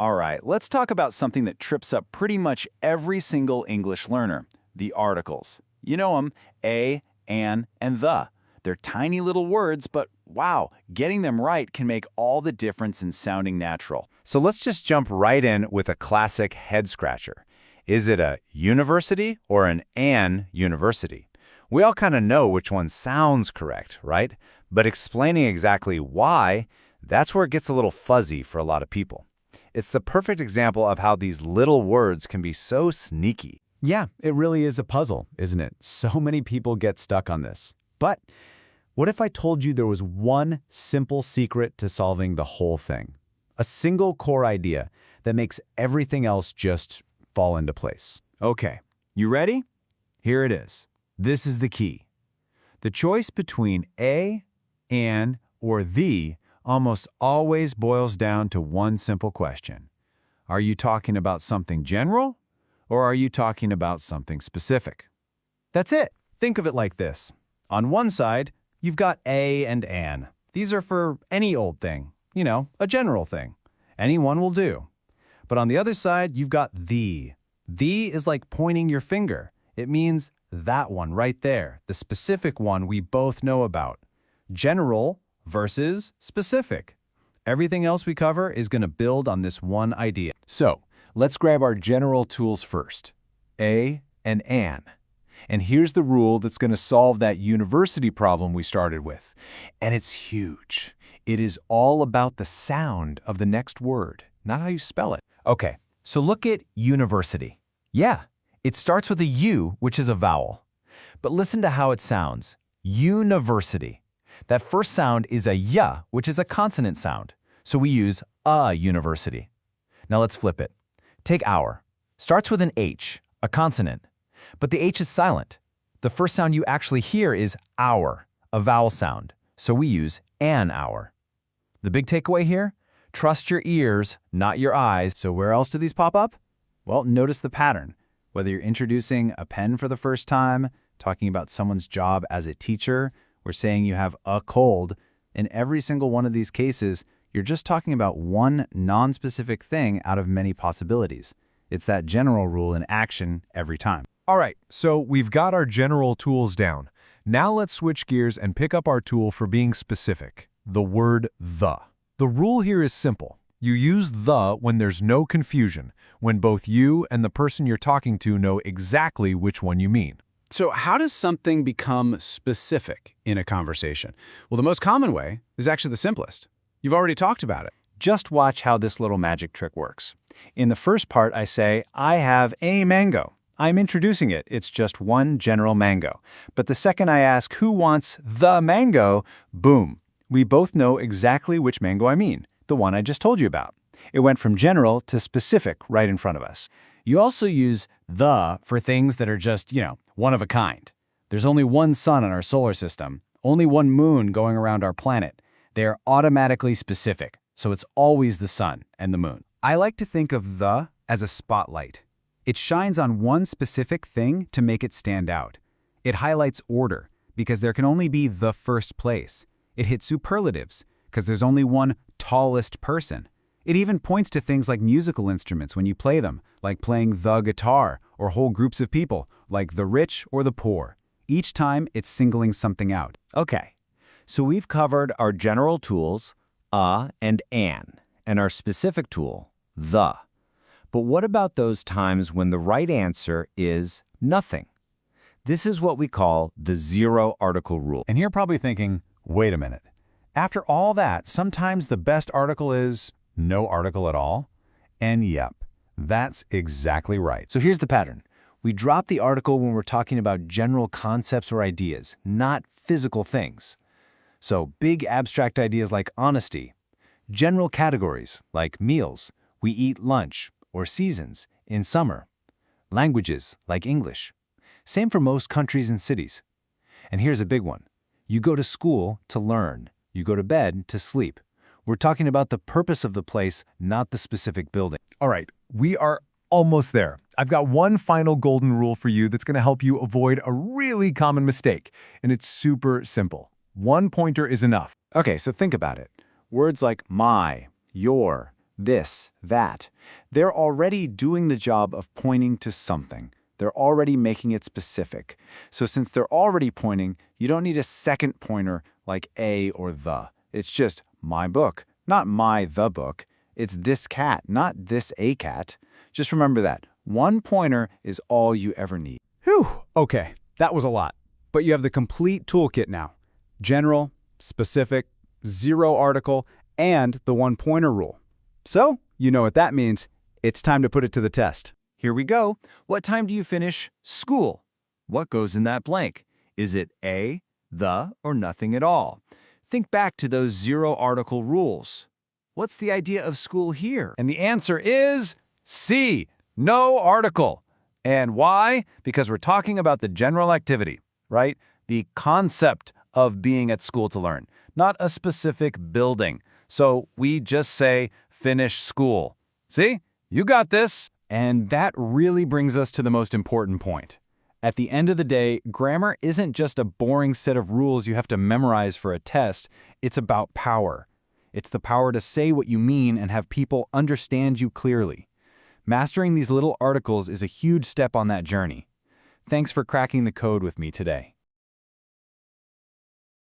All right, let's talk about something that trips up pretty much every single English learner, the articles. You know them, a, and the. They're tiny little words, but wow, getting them right can make all the difference in sounding natural. So let's just jump right in with a classic head-scratcher. Is it a university or an university? We all kind of know which one sounds correct, right? But explaining exactly why, that's where it gets a little fuzzy for a lot of people. It's the perfect example of how these little words can be so sneaky. Yeah, it really is a puzzle, isn't it? So many people get stuck on this. But what if I told you there was one simple secret to solving the whole thing? A single core idea that makes everything else just fall into place. Okay, you ready? Here it is. This is the key. The choice between a, an, or the almost always boils down to one simple question. Are you talking about something general, or are you talking about something specific? That's it. Think of it like this. On one side, you've got a and an. These are for any old thing, you know, a general thing. Any one will do. But on the other side, you've got the. The is like pointing your finger. It means that one right there, the specific one we both know about. General versus specific. Everything else we cover is going to build on this one idea. So, let's grab our general tools first, a and an. And here's the rule that's going to solve that university problem we started with. And it's huge. It is all about the sound of the next word, not how you spell it. Okay, so look at university. Yeah, it starts with a U, which is a vowel. But listen to how it sounds. University. That first sound is a Y, which is a consonant sound. So we use a university. Now let's flip it. Take our. Starts with an H, a consonant. But the H is silent. The first sound you actually hear is our, a vowel sound. So we use an hour. The big takeaway here? Trust your ears, not your eyes. So where else do these pop up? Well, notice the pattern. Whether you're introducing a pen for the first time, talking about someone's job as a teacher, or saying you have a cold, in every single one of these cases, you're just talking about one non-specific thing out of many possibilities. It's that general rule in action every time. All right, so we've got our general tools down. Now let's switch gears and pick up our tool for being specific, the word the. The rule here is simple. You use the when there's no confusion, when both you and the person you're talking to know exactly which one you mean. So how does something become specific in a conversation? Well, the most common way is actually the simplest. You've already talked about it. Just watch how this little magic trick works. In the first part, I say, I have a mango. I'm introducing it. It's just one general mango. But the second I ask who wants the mango, boom. We both know exactly which mango I mean, the one I just told you about. It went from general to specific right in front of us. You also use the for things that are just, one of a kind. There's only one sun in our solar system, only one moon going around our planet. They are automatically specific, so it's always the sun and the moon. I like to think of the as a spotlight. It shines on one specific thing to make it stand out. It highlights order, because there can only be the first place. It hits superlatives, because there's only one tallest person. It even points to things like musical instruments when you play them, like playing the guitar, or whole groups of people, like the rich or the poor. Each time, it's singling something out. Okay, so we've covered our general tools, and an, and our specific tool, the. But what about those times when the right answer is nothing? This is what we call the zero article rule. And you're probably thinking, wait a minute. After all that, sometimes the best article is no article at all? And yep, that's exactly right. So here's the pattern. We drop the article when we're talking about general concepts or ideas, not physical things. So big abstract ideas like honesty. General categories like meals, we eat lunch, or seasons, in summer. Languages like English. Same for most countries and cities. And here's a big one. You go to school to learn. You go to bed to sleep. We're talking about the purpose of the place, not the specific building. All right, we are almost there. I've got one final golden rule for you that's going to help you avoid a really common mistake, and it's super simple. One pointer is enough. Okay, so think about it. Words like my, your, this, that. They're already doing the job of pointing to something. They're already making it specific. So since they're already pointing, you don't need a second pointer like a or the. It's just my book, not my the book. It's this cat, not this a cat. Just remember that. One pointer is all you ever need. Whew, okay, that was a lot. But you have the complete toolkit now. General, specific, zero article, and the one-pointer rule. So, you know what that means. It's time to put it to the test. Here we go. What time do you finish school? What goes in that blank? Is it A, the, or nothing at all? Think back to those zero article rules. What's the idea of school here? And the answer is C, no article. And why? Because we're talking about the general activity, right? The concept of being at school to learn, not a specific building. So we just say, finish school. See? You got this. And that really brings us to the most important point. At the end of the day, grammar isn't just a boring set of rules you have to memorize for a test. It's about power. It's the power to say what you mean and have people understand you clearly. Mastering these little articles is a huge step on that journey. Thanks for cracking the code with me today.